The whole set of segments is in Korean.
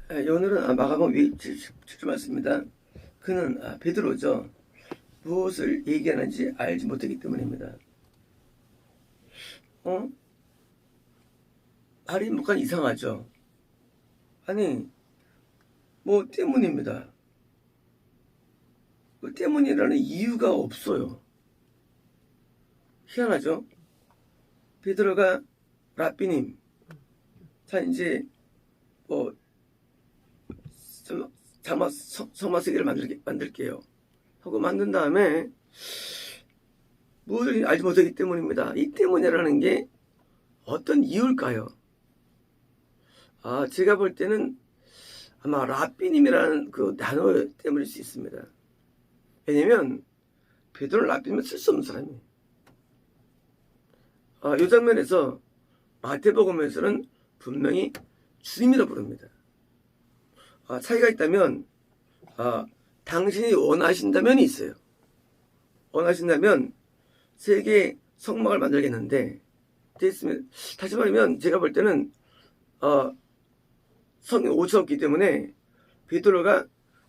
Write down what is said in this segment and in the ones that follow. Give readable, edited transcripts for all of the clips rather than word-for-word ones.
오늘은 마가복음 7절 말씀입니다. 그는 베드로죠. 무엇을 얘기하는지 알지 못하기 때문입니다. 말이 뭔가 이상하죠. 아니 뭐 때문입니다. 그 때문이라는 이유가 없어요. 희한하죠. 베드로가 라삐님, 자 이제 뭐 성막 3개를 만들게요 하고 만든 다음에 무엇을 알지 못하기 때문입니다. 이 때문이라는 게 어떤 이유일까요? 제가 볼 때는 아마 라삐님이라는 그 단어 때문일 수 있습니다. 왜냐면 베드로는 라삐님은 쓸 수 없는 사람이에요. 이 장면에서 마태복음에서는 분명히 주님이라 부릅니다. 차이가 있다면 당신이 원하신다면이 있어요. 원하신다면 세계의 성막을 만들겠는데 됐으면, 다시 말하면 제가 볼 때는 성이 5천 없기 때문에 베드로가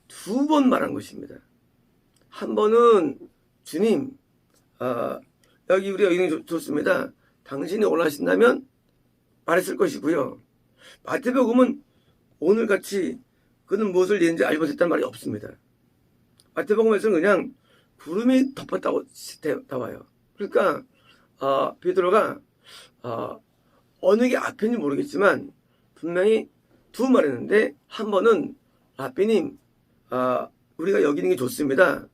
2번 말한 것입니다. 한 번은 주님 여기 우리가 이름이 좋습니다. 당신이 원하신다면 말했을 것이고요. 마태복음은 오늘같이 그는 무엇을 얘기했는지 알지 못했다는 말이 없습니다. 마태복음에서는 그냥 구름이 덮었다고 나와요. 그러니까 베드로가 어느 게 앞인지 모르겠지만 분명히 2번 말했는데, 한 번은 라삐님 우리가 여기 있는 게 좋습니다.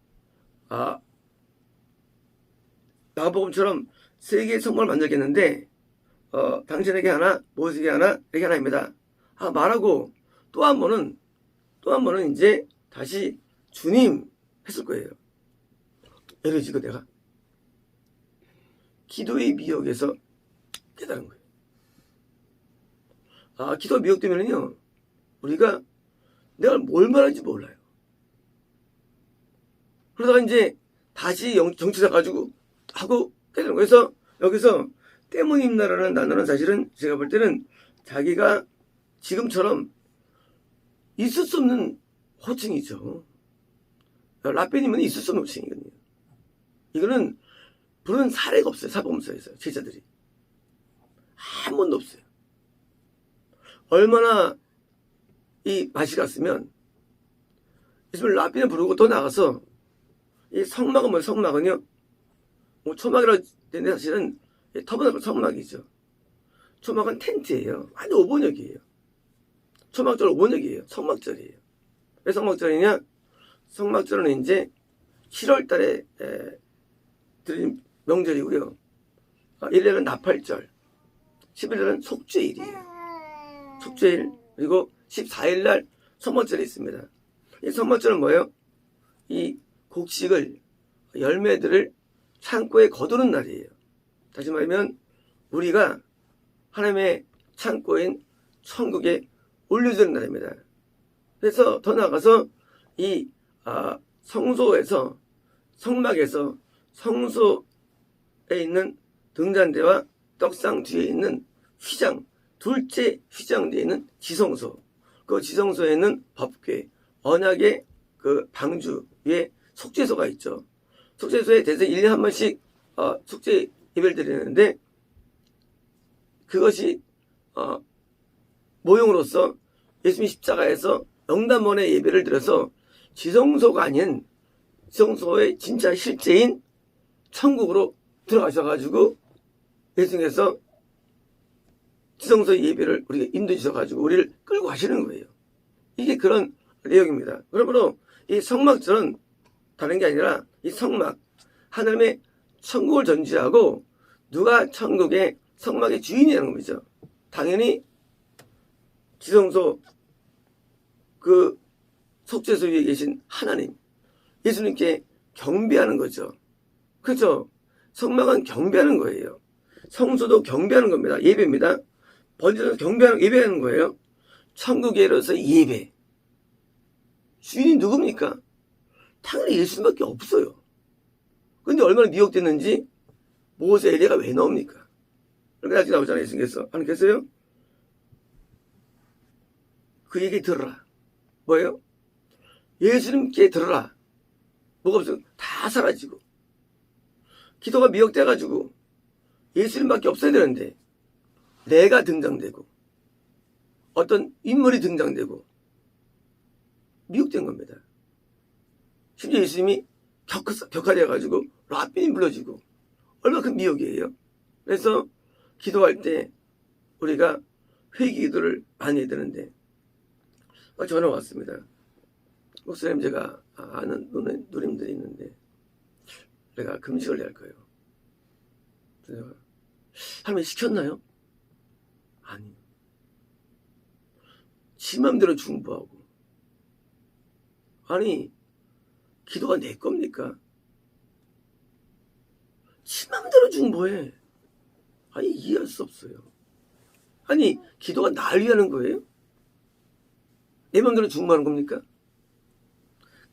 마가복음처럼 3개의 성막을 만들겠는데 당신에게 하나, 모세에게 하나, 내게 하나입니다. 말하고 또 한 번은 이제 다시 주님 했을 거예요. 예를 지고 내가 기도의 미혹에서 깨달은 거예요. 기도 미혹 되면은요, 우리가 내가 뭘 말하는지 몰라요. 그러다가 이제 다시 정치사 가지고 하고 깨달은 거예요. 그래서 여기서 때문입니다라는 단어는 사실은 제가 볼 때는 자기가 지금처럼 있을 수 없는 호칭이죠. 라삐님은 있을 수 없는 호칭이거든요. 이거는 부르는 사례가 없어요. 사복음서에서 제자들이 한 번도 없어요. 얼마나 이 맛이 갔으면 있으면 라삐님 부르고 또 나가서 이 성막은 뭐예요? 성막은요, 뭐 초막이라고 되는데 사실은 터보나클 성막이죠. 초막은 텐트예요. 완전 오번역이에요. 초막절 오번역이에요. 성막절이에요. 왜 성막절이냐? 성막절은 이제 7월 달에 드린 명절이고요. 1년은 나팔절, 11일은 속죄일이에요. 속죄일, 그리고 14일 날 성막절이 있습니다. 이 성막절은 뭐예요? 이 곡식을, 열매들을 창고에 거두는 날이에요. 다시 말하면 우리가 하나님의 창고인 천국에 올려주는 날입니다. 그래서 더 나아가서 이 성소에서, 성막에서 성소에 있는 등잔대와 떡상 뒤에 있는 휘장, 둘째 휘장 뒤에 있는 지성소, 그 지성소에는 법궤, 언약의 그 방주 위에 속죄소가 있죠. 속죄소에 대해서 1년에 한 번씩 속죄 예배를 드리는데, 그것이 모형으로서 예수님 십자가에서 영단번에 예배를 드려서 지성소가 아닌 지성소의 진짜 실제인 천국으로 들어가셔가지고 예수님께서 지성소의 예배를 우리가 인도해 주셔가지고 우리를 끌고 가시는 거예요. 이게 그런 내용입니다. 그러므로 이 성막절은 다른 게 아니라 이 성막, 하나님의 천국을 전제하고 누가 천국의 성막의 주인이라는 거죠. 당연히 지성소 그 속죄소 위에 계신 하나님, 예수님께 경배하는 거죠. 그렇죠? 성막은 경배하는 거예요. 성소도 경배하는 겁니다. 예배입니다. 번제도 예배하는 거예요. 천국에로서 예배. 주인이 누굽니까? 당연히 예수님밖에 없어요. 근데 얼마나 미혹됐는지 모세, 엘리야가 왜 나옵니까? 그렇게 나중에 나오잖아요. 예수님께서. 안 계세요? 그 얘기 들어라. 뭐예요? 예수님께 들어라. 뭐가 없어? 다 사라지고. 기도가 미혹돼가지고 예수님밖에 없어야 되는데 내가 등장되고 어떤 인물이 등장되고 미혹된 겁니다. 심지어 예수님이 격화되어가지고 라빈이 불러지고 얼마나 큰 미혹이에요. 그래서 기도할 때 우리가 회개 기도를 많이 해야 되는데 전화 왔습니다. 목사님, 제가 아는 누님들이 있는데 내가 금식을 해야 할 거예요. 그래서 할머니 시켰나요? 아니요. 지 맘대로 중보하고. 아니, 기도가 내 겁니까? 지 맘대로 중보해. 아니, 이해할 수 없어요. 아니, 기도가 날 위하는 거예요? 내 맘대로 중보하는 겁니까?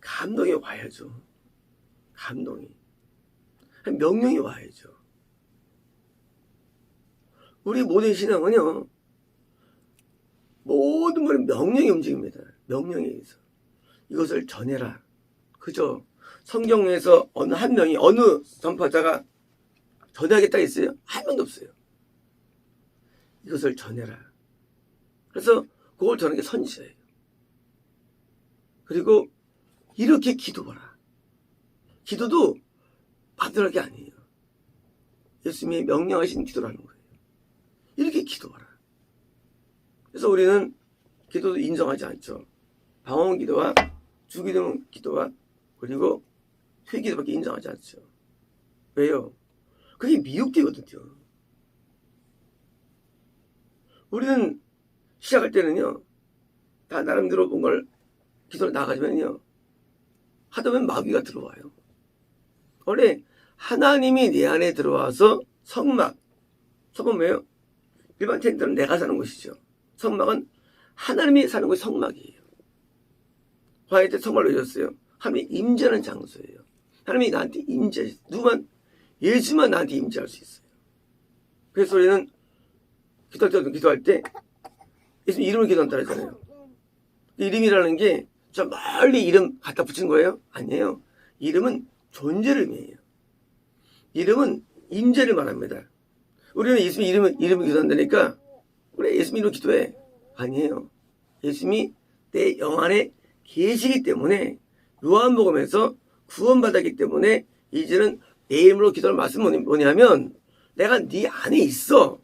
감동이 와야죠. 감동이. 명령이 와야죠. 우리 모든 신앙은요, 모든 것은 명령이 움직입니다. 명령에 의해서. 이것을 전해라. 그죠? 성경에서 어느 한 명이, 어느 전파자가 전해야겠다 했어요? 한 명도 없어요. 이것을 전해라. 그래서 그걸 전하는 게 선지자예요. 그리고 이렇게 기도하라. 기도도 마음대로 할 게 아니에요. 예수님이 명령하신 기도라는 거예요. 이렇게 기도하라. 그래서 우리는 기도도 인정하지 않죠. 방언 기도와 주기도 기도와 그리고 회기도밖에 인정하지 않죠. 왜요? 그게 미혹되거든요. 우리는 시작할 때는요, 다 나름대로 뭔가를 기도를 나가지면요, 하다 보면 마귀가 들어와요. 원래 하나님이 내 안에 들어와서 성막은 뭐예요? 일반 텐트는 내가 사는 곳이죠. 성막은 하나님이 사는 곳이 성막이에요. 화해 때 성막을 내줬어요. 하나님이 임재하는 장소예요. 하나님이 나한테 예수만 나한테 임재할 수 있어요. 그래서 우리는 기도할 때 예수님 이름을 기도한다 그러잖아요. 이름이라는 게 저 멀리 이름 갖다 붙인 거예요? 아니에요. 이름은 존재를 의미해요. 이름은 임재를 말합니다. 우리는 예수님 이름을 기도한다니까 그래 예수님 이름으로 기도해. 아니에요. 예수님이 내 영 안에 계시기 때문에 요한복음에서 구원받았기 때문에 이제는 내 이름으로 기도할 말씀은 뭐냐면 내가 네 안에 있어.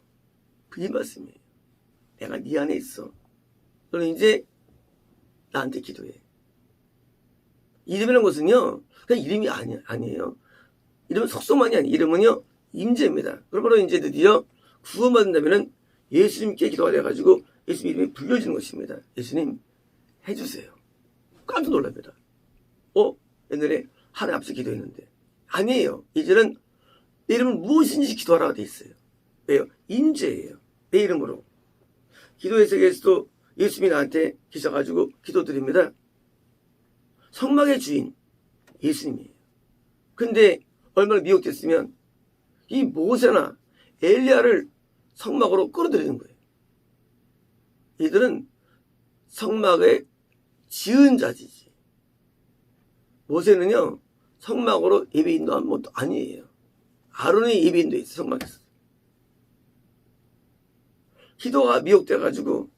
그게 말씀이에요. 내가 네 안에 있어. 너는 이제 나한테 기도해. 이름이라는 것은요, 그냥 이름이 아니에요. 이름은 속성만이 아니에요. 이름은요, 임재입니다. 그러므로 이제 드디어 구원받는다면은 예수님께 기도가 돼가지고 예수님 이름이 불려지는 것입니다. 예수님, 해주세요. 깜짝 놀랍니다. 옛날에 하나님 앞서 기도했는데. 아니에요. 이제는 내 이름은 무엇인지 기도하라고 돼 있어요. 왜요? 임재예요. 내 이름으로. 기도의 세계에서도 예수님이 나한테 계셔가지고 기도드립니다. 성막의 주인 예수님이에요. 근데 얼마나 미혹됐으면 이 모세나 엘리야를 성막으로 끌어들이는 거예요. 이들은 성막의 지은 자지지. 모세는요 성막으로 예배 인도한 것도 아니에요. 아론이 예배 인도했어요. 성막에서. 기도가 미혹돼가지고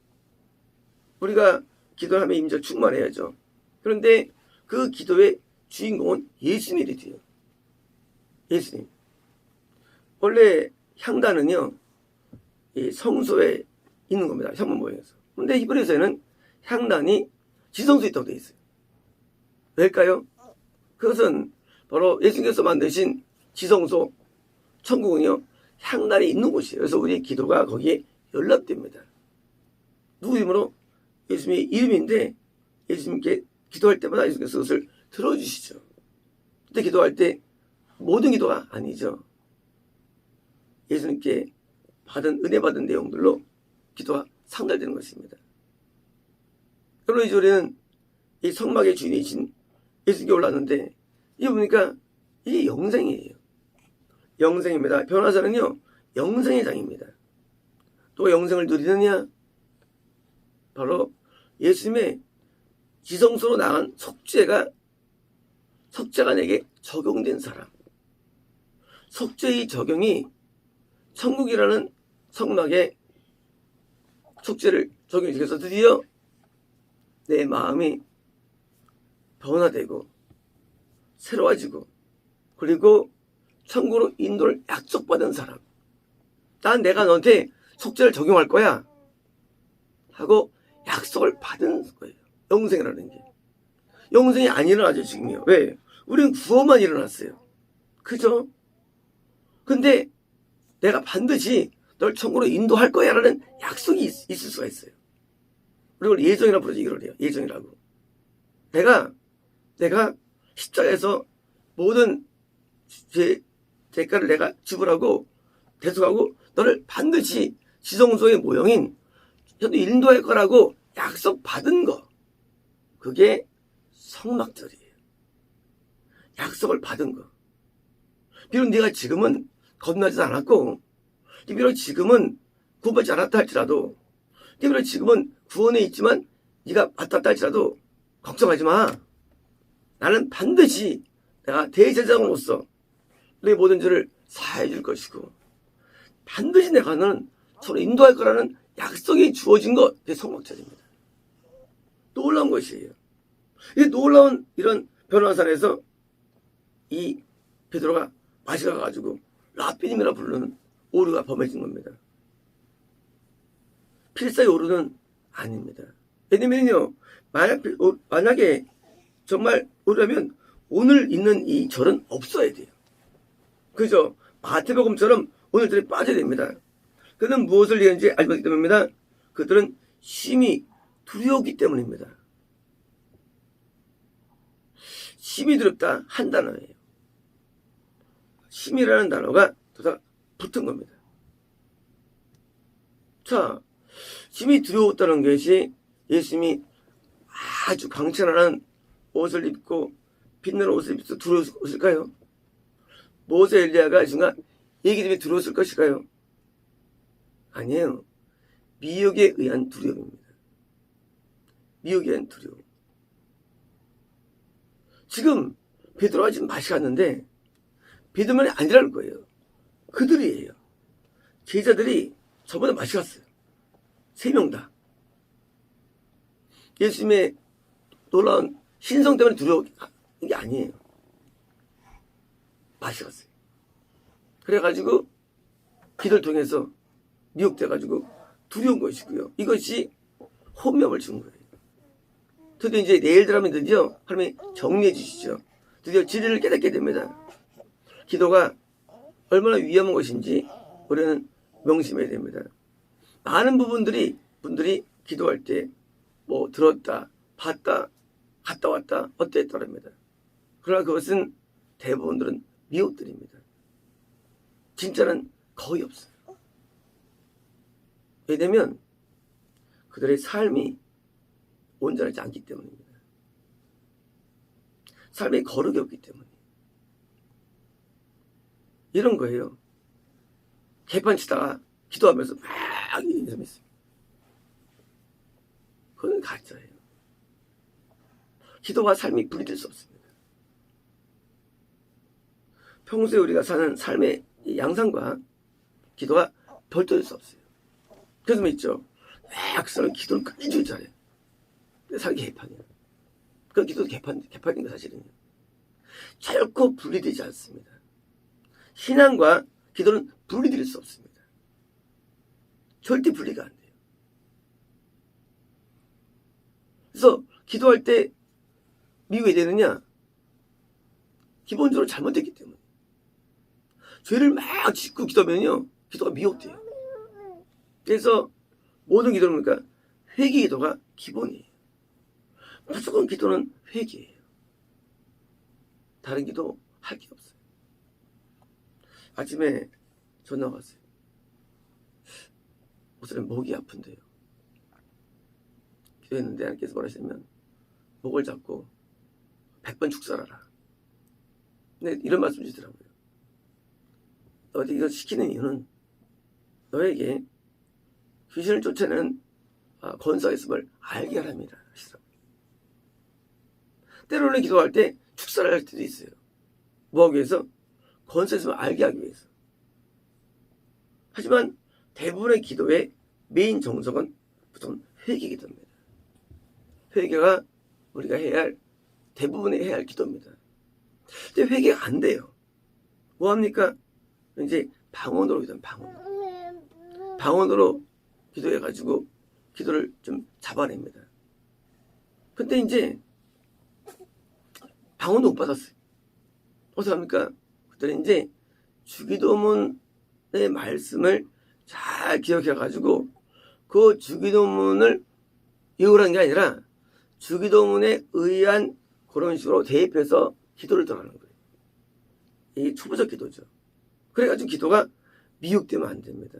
우리가 기도하면 임재 충만해야죠. 그런데 그 기도의 주인공은 예수님이 돼요. 예수님. 원래 향단은요, 이 성소에 있는 겁니다. 향문 모양에서. 근데 히브리서에는 향단이 지성소에 있다고 되어 있어요. 왜일까요? 그것은 바로 예수님께서 만드신 지성소, 천국은요, 향단이 있는 곳이에요. 그래서 우리의 기도가 거기에 연락됩니다. 누구 이름으로? 예수님의 이름인데 예수님께 기도할 때마다 예수님께서 그것을 들어주시죠. 그때 기도할 때 모든 기도가 아니죠. 예수님께 은혜 받은 내용들로 기도가 상달되는 것입니다. 그러므로 이제 우리는 이 성막의 주인이신 예수님께 올랐는데 이거 보니까 이게 영생이에요. 영생입니다. 변화사는요 영생의 장입니다. 또 영생을 누리느냐? 바로 예수님의 지성소로 나간 속죄가 내게 적용된 사람. 속죄의 적용이 천국이라는 성막에 속죄를 적용시켜서 드디어 내 마음이 변화되고 새로워지고 그리고 천국으로 인도를 약속받은 사람. 난 내가 너한테 속죄를 적용할 거야 하고 약속을 받은 거예요. 영생이라는 게. 영생이 안 일어나죠 지금요. 왜? 우리는 구원만 일어났어요. 그죠? 근데 내가 반드시 널 천국으로 인도할 거야 라는 약속이 있을 수가 있어요. 그리고 예정이라고 부르죠. 이걸 해요. 예정이라고. 내가 십자가에서 모든 대가를 내가 지불하고 대속하고 너를 반드시 지성소의 모형인 저도 인도할 거라고 약속받은 거. 그게 성막절이에요. 약속을 받은 거. 비록 네가 지금은 겁나지 않았고 비록 지금은 구원받지 않았다 할지라도 비록 지금은 구원에 있지만 네가 받았다 할지라도 걱정하지 마. 나는 반드시 내가 대제사장으로서 내 모든 죄를 사해 줄 것이고 반드시 내가 너는 서로 인도할 거라는 약속이 주어진 것. 그게 성막절입니다. 놀라운 것이에요. 이 놀라운 이런 변화산에서 이 베드로가 마시가가지고 라삐님이라 부르는 오류가 범해진 겁니다. 필사의 오류는 아닙니다. 왜냐면요, 만약에 정말 오류라면 오늘 있는 이 절은 없어야 돼요. 그죠? 마태복음처럼 오늘들이 빠져야 됩니다. 그들은 무엇을 얘기하는지 알지 못하기 때문입니다. 그들은 심히 두려웠기 때문입니다. 심히 두렵다 한 단어예요. 심이라는 단어가 도다 붙은 겁니다. 자, 심히 두려웠다는 것이 예수님이 아주 강천한 옷을 입고 빛나는 옷을 입고 두려웠을까요? 모세 엘리야가 순간 얘기 때문에 두려웠을 것일까요? 아니에요. 미혹에 의한 두려움입니다. 미혹에 의한 두려움. 지금 베드로가 지금 맛이 갔는데 베드로만이 아니라는 거예요. 그들이에요. 제자들이 저보다 맛이 갔어요. 3명 다. 예수님의 놀라운 신성 때문에 두려운 게 아니에요. 맛이 갔어요. 그래가지고 기도를 통해서 미혹돼가지고 두려운 것이고요. 이것이 혼명을 준 거예요. 드디어 이제 내일 들어가면 드디어 하나님이 정리해 주시죠. 드디어 진리를 깨닫게 됩니다. 기도가 얼마나 위험한 것인지 우리는 명심해야 됩니다. 많은 분들이 기도할 때 뭐 들었다, 봤다, 갔다 왔다, 어땠다 합니다. 그러나 그것은 대부분들은 미혹들입니다. 진짜는 거의 없어요. 왜냐면 그들의 삶이 온전하지 않기 때문입니다. 삶의 거룩이 없기 때문에. 이런 거예요. 개판 치다가 기도하면서 막 인상이 있어요. 그건 가짜예요. 기도와 삶이 분리될 수 없습니다. 평소에 우리가 사는 삶의 양상과 기도가 별도될 수 없어요. 그래서 있죠. 그 기도는 끝내주기 잘해요. 근데 삶이 개판이에요. 그 기도도 개판인 거 사실은요. 결코 분리되지 않습니다. 신앙과 기도는 분리될 수 없습니다. 절대 분리가 안 돼요. 그래서 기도할 때 미혹이 되느냐? 기본적으로 잘못됐기 때문에. 죄를 막 짓고 기도하면요, 기도가 미혹돼요. 그래서 모든 기도는 그러니까 회개 기도가 기본이에요. 무조건 기도는 회개예요. 다른 기도 할 게 없어요. 아침에 전화 왔어요. 목사님 목이 아픈데요. 기도했는데 하나님께서 뭐라 하시냐면 목을 잡고 100번 축사하라. 근데 이런 말씀 주시더라고요. 너한테 이걸 시키는 이유는 너에게 귀신을 쫓아내는 권세가 있음을 알게 하랍니다. 때로는 기도할 때 축사를 할 때도 있어요. 뭐하기 위해서? 권세가 있음을 알게 하기 위해서. 하지만 대부분의 기도의 메인 정석은 보통 회개 기도입니다. 회개가 우리가 해야 할, 대부분의 해야 할 기도입니다. 근데 회개가 안 돼요. 뭐합니까? 이제 방언으로 기도합니다. 방언으로 기도해가지고 기도를 좀 잡아냅니다. 근데 이제 방언도 못 받았어요. 어떻게 합니까? 그때는 이제 주기도문의 말씀을 잘 기억해가지고 그 주기도문을 외우라는 게 아니라 주기도문에 의한 그런 식으로 대입해서 기도를 들어가는 거예요. 이게 초보적 기도죠. 그래가지고 기도가 미혹되면 안 됩니다.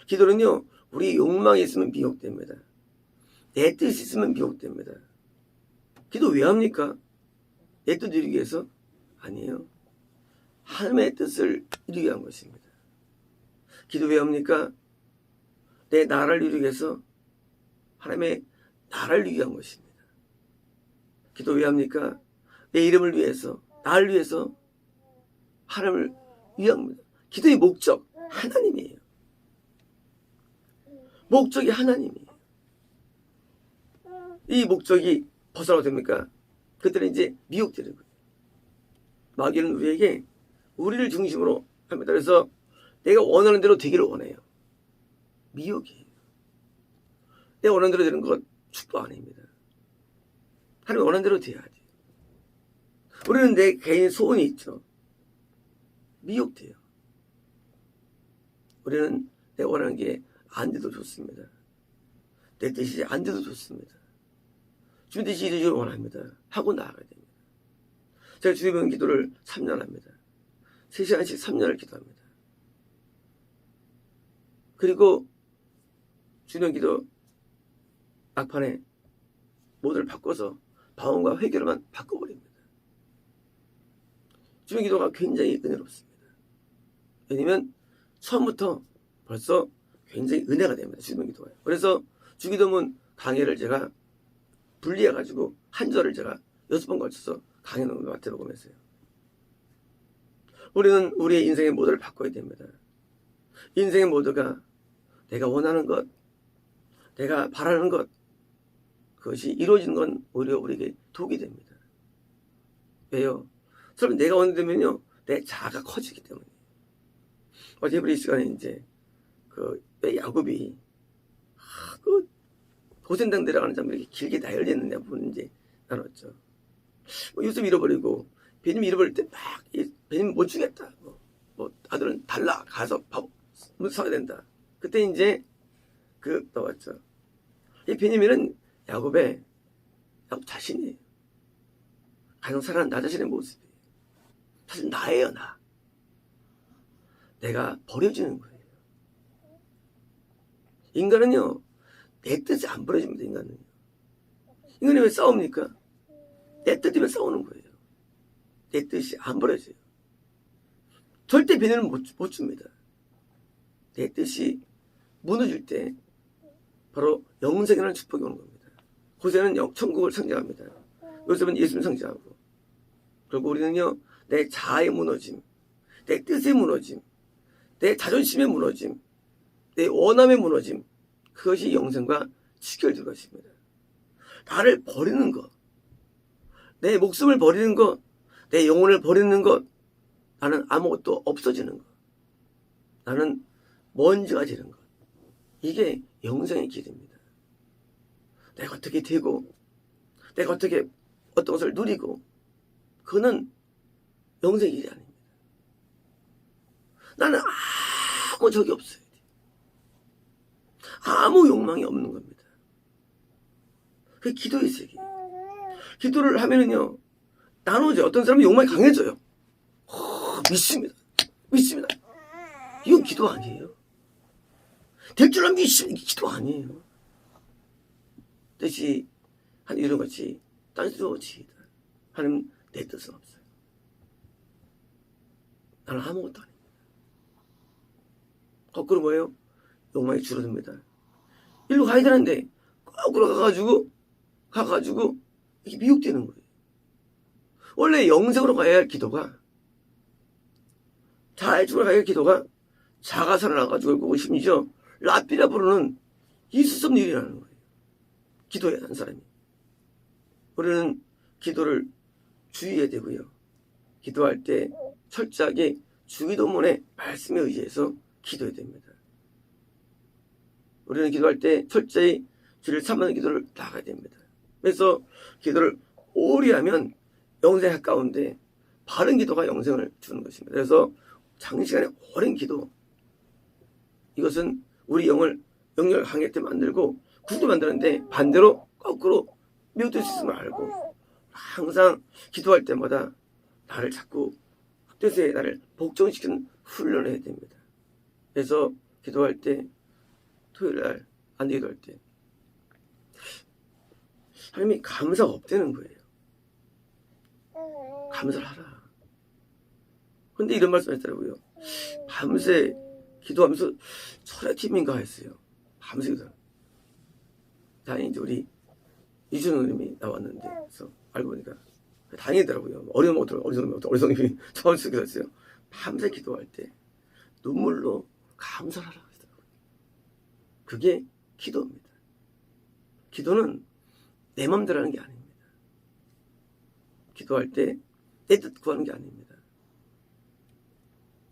기도는요, 우리 욕망이 있으면 미혹됩니다. 내 뜻이 있으면 미혹됩니다. 기도 왜 합니까? 내 뜻 이루기 위해서? 아니에요. 하나님의 뜻을 이루기 위한 것입니다. 기도 왜 합니까? 내 나라를 이루기 위해서 하나님의 나라를 이루기 위한 것입니다. 기도 왜 합니까? 내 이름을 위해서, 나를 위해서 하나님을 위합니다. 기도의 목적, 하나님이에요. 목적이 하나님이에요. 이 목적이 벗어나도 됩니까? 그때는 이제 미혹되는 거예요. 마귀는 우리에게 우리를 중심으로 합니다. 그래서 내가 원하는 대로 되기를 원해요. 미혹이에요. 내가 원하는 대로 되는 건 축복 아닙니다. 하나님 원하는 대로 돼야 돼요. 우리는 내 개인 소원이 있죠. 미혹돼요. 우리는 내가 원하는 게 안 돼도 좋습니다. 내 뜻이 안 돼도 좋습니다. 주님 뜻이 이루기를 원합니다. 하고 나아가야 됩니다. 제가 주님의 기도를 3년 합니다. 3시간씩 3년을 기도합니다. 그리고 주님 기도 막판에 모두를 바꿔서 방언과 회개로만 바꿔버립니다. 주님 기도가 굉장히 은혜롭습니다. 왜냐면 처음부터 벌써 굉장히 은혜가 됩니다. 주님 기도가. 그래서 주기도문 강의를 제가 분리해가지고 한 절을 제가 6번 걸쳐서 강의하는 것 같아요. 보면서요. 우리는 우리의 인생의 모드를 바꿔야 됩니다. 인생의 모드가 내가 원하는 것, 내가 바라는 것, 그것이 이루어지는 건 오히려 우리에게 독이 됩니다. 왜요? 그럼 내가 원하면요, 내 자아가 커지기 때문이에요. 어제 우리 시간에 이제 왜 야곱이 그 고센당 내려가는 장면이 이렇게 길게 나열되는 부분 이제 나눴죠. 유습 잃어버리고 베님 잃어버릴 때 막 베님 못 주겠다. 뭐 아들은 달라 가서 밥 사야 된다. 그때 이제 나왔죠. 이 베냐민은 야곱 자신이에요. 가장 사랑하는 나 자신의 모습이에요. 사실 나예요, 나. 내가 버려지는 거예요. 인간은요, 내 뜻이 안 버려집니다, 인간은요. 인간이 왜 싸웁니까? 내 뜻 때문에 싸우는 거예요. 내 뜻이 안 버려져요. 절대 배려는 못 줍니다. 내 뜻이 무너질 때 바로 영생이라는 축복이 오는 겁니다. 호세는 천국을 상징합니다. 요셉은 예수님 상징하고. 그리고 우리는요, 내 자아의 무너짐, 내 뜻의 무너짐, 내 자존심의 무너짐, 내 원함의 무너짐, 그것이 영생과 직결된 것입니다. 나를 버리는 것, 내 목숨을 버리는 것, 내 영혼을 버리는 것, 나는 아무것도 없어지는 것, 나는 먼지가 지는 것, 이게 영생의 길입니다. 내가 어떻게 되고, 내가 어떻게 어떤 것을 누리고, 그거는 영생의 길이 아닙니다. 나는 아무 적이 없어요. 아무 욕망이 없는 겁니다. 그게 기도의 세계예요. 기도를 하면은요, 나누어져요. 어떤 사람은 욕망이 강해져요. 믿습니다. 믿습니다. 이건 기도 아니에요. 될 줄 알면 믿습니다. 기도 아니에요. 뜻이 한 이런 것이 딴스러워지이다. 하나님 내 뜻은 없어요. 나는 아무것도 아닙니다. 거꾸로 뭐예요? 욕망이 줄어듭니다. 일로 가야 되는데 거꾸로 가가지고 이게 미혹되는 거예요. 원래 영생으로 가야 할 기도가, 자해쪽으로 가야 할 기도가 자가 살아나가지고 결국 심지어 라삐라 부르는 있을 수 없는 일이라는 거예요. 기도해야 하는 사람이. 우리는 기도를 주의해야 되고요. 기도할 때 철저하게 주기도문의 말씀에 의지해서 기도해야 됩니다. 우리는 기도할 때 철저히 주를 삼는 기도를 나가야 됩니다. 그래서 기도를 오래 하면 영생에 가까운데 바른 기도가 영생을 주는 것입니다. 그래서 장시간에 오랜 기도, 이것은 우리 영을 영역을 강하게 만들고 굳게 만드는데 반대로 거꾸로 미혹될 수 있음을 알고 항상 기도할 때마다 나를 자꾸 뜻에 나를 복종시키는 훈련을 해야 됩니다. 그래서 기도할 때 토요일날 안돼 기도할 때 하나님이 감사가 없다는 거예요. 감사를 하라. 근데 이런 말씀 했더라고요. 밤새 기도하면서 철야팀인가 했어요. 밤새 기도. 다행히 이제 우리 이준호 님이 나왔는데, 그래서 알고 보니까 다행이더라고요. 어리석음이 처음 기도했어요. 밤새 기도할 때 눈물로 감사를 하라고 했더라고요. 그게 기도입니다. 기도는 내 맘대로 하는 게 아닙니다. 기도할 때 내 뜻 구하는 게 아닙니다.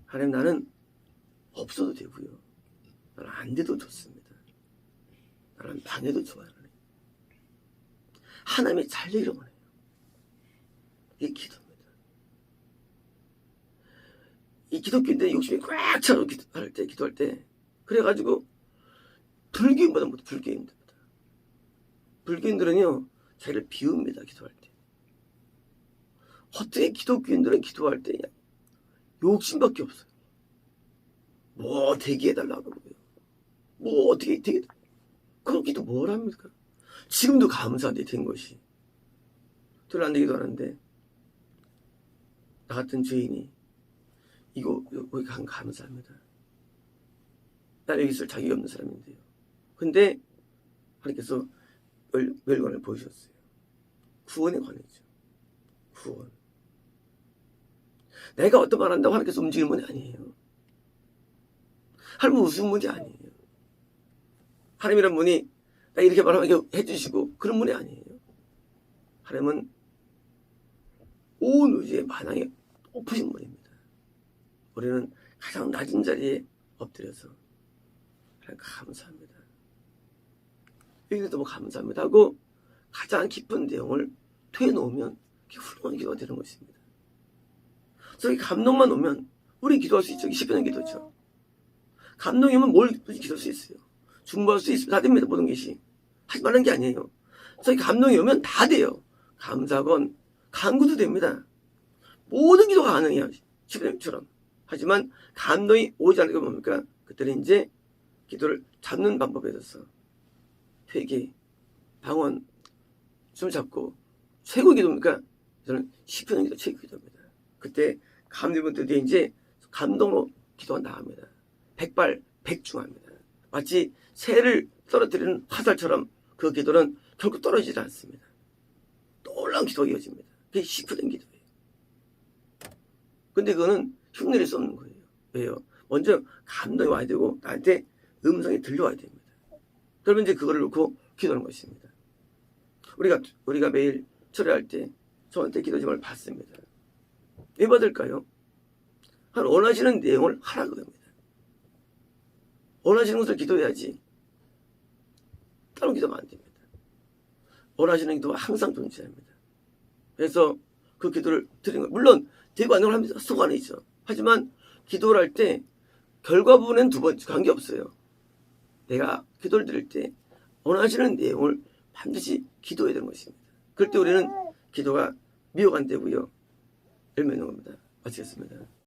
하나님, 나는 없어도 되고요. 나는 안 돼도 좋습니다. 나는 방해도 좋아요. 하나님이 잘 되기를 원해요. 이게 기도입니다. 이 기독교인들의 욕심이 꽉 차서 기도할 때 그래가지고 불교인보다 못해. 불교인들은요 자기를 비웁니다. 기도할 때. 어떻게 기독교인들은 기도할 때 욕심밖에 없어요. 뭐 되게 해달라고 그러고요. 뭐 어떻게 되게, 그런 기도 뭘 합니까? 지금도 감사한데 된 것이. 들 안 되기도 하는데 나 같은 죄인이 이거 여기 감사합니다. 나 여기 있을 자격이 없는 사람인데요. 근데 하나님께서 멸관을 보여주셨어요. 구원에 관해죠. 구원. 내가 어떤 말 한다고 하나님께서 움직이는 분이 아니에요. 하나님은 우스운 분이 아니에요. 하나님이란 분이 나 이렇게 말하면 해주시고 그런 분이 아니에요. 하나님은 온 우주의 만왕에 높으신 분입니다. 우리는 가장 낮은 자리에 엎드려서 하나님 감사합니다. 여기도 뭐 감사합니다 하고 가장 깊은 내용을 되놓으면 그게 훌륭한 기도가 되는 것입니다. 그래서 이 감동만 오면 우리 기도할 수 있죠. 10분의 기도죠. 감동이 오면 뭘 기도할 수 있어요. 중보할 수 있으면 다 됩니다. 모든 것이. 하지 말라는 게 아니에요. 그래서 이 감동이 오면 다 돼요. 감사건 간구도 됩니다. 모든 기도가 가능해요. 10분의처럼. 하지만 감동이 오지 않는 게 뭡니까? 그때는 이제 기도를 잡는 방법에 있어서 회개, 방언, 숨 잡고 최고 기도입니까? 저는 10분의 기도 최고 기도입니다. 그때 감동분들이 이제 감동으로 기도가 나갑니다. 백발백중합니다. 마치 새를 떨어뜨리는 화살처럼 그 기도는 결코 떨어지지 않습니다. 놀라운 기도가 이어집니다. 그게 10분의 기도예요. 근데 그거는 흉내낼 수 없는 거예요. 왜요? 먼저 감동이 와야 되고 나한테 음성이 들려와야 됩니다. 그러면 이제 그거를 놓고 기도하는 것입니다. 우리가 매일 철회할 때 저한테 기도 제목을 받습니다. 왜 받을까요? 원하시는 내용을 하라고 합니다. 원하시는 것을 기도해야지 다른 기도하면 안 됩니다. 원하시는 기도가 항상 존재합니다. 그래서 그 기도를 드리는 거, 물론 되고 안 되고 합니다. 소관이죠. 하지만 기도를 할 때 결과 부분엔 두 번째 관계없어요. 내가 기도를 드릴 때 원하시는 내용을 반드시 기도해야 되는 것입니다. 그럴 때 우리는 기도가 미혹 안 되고요. 열매 있는 겁니다. 마치겠습니다.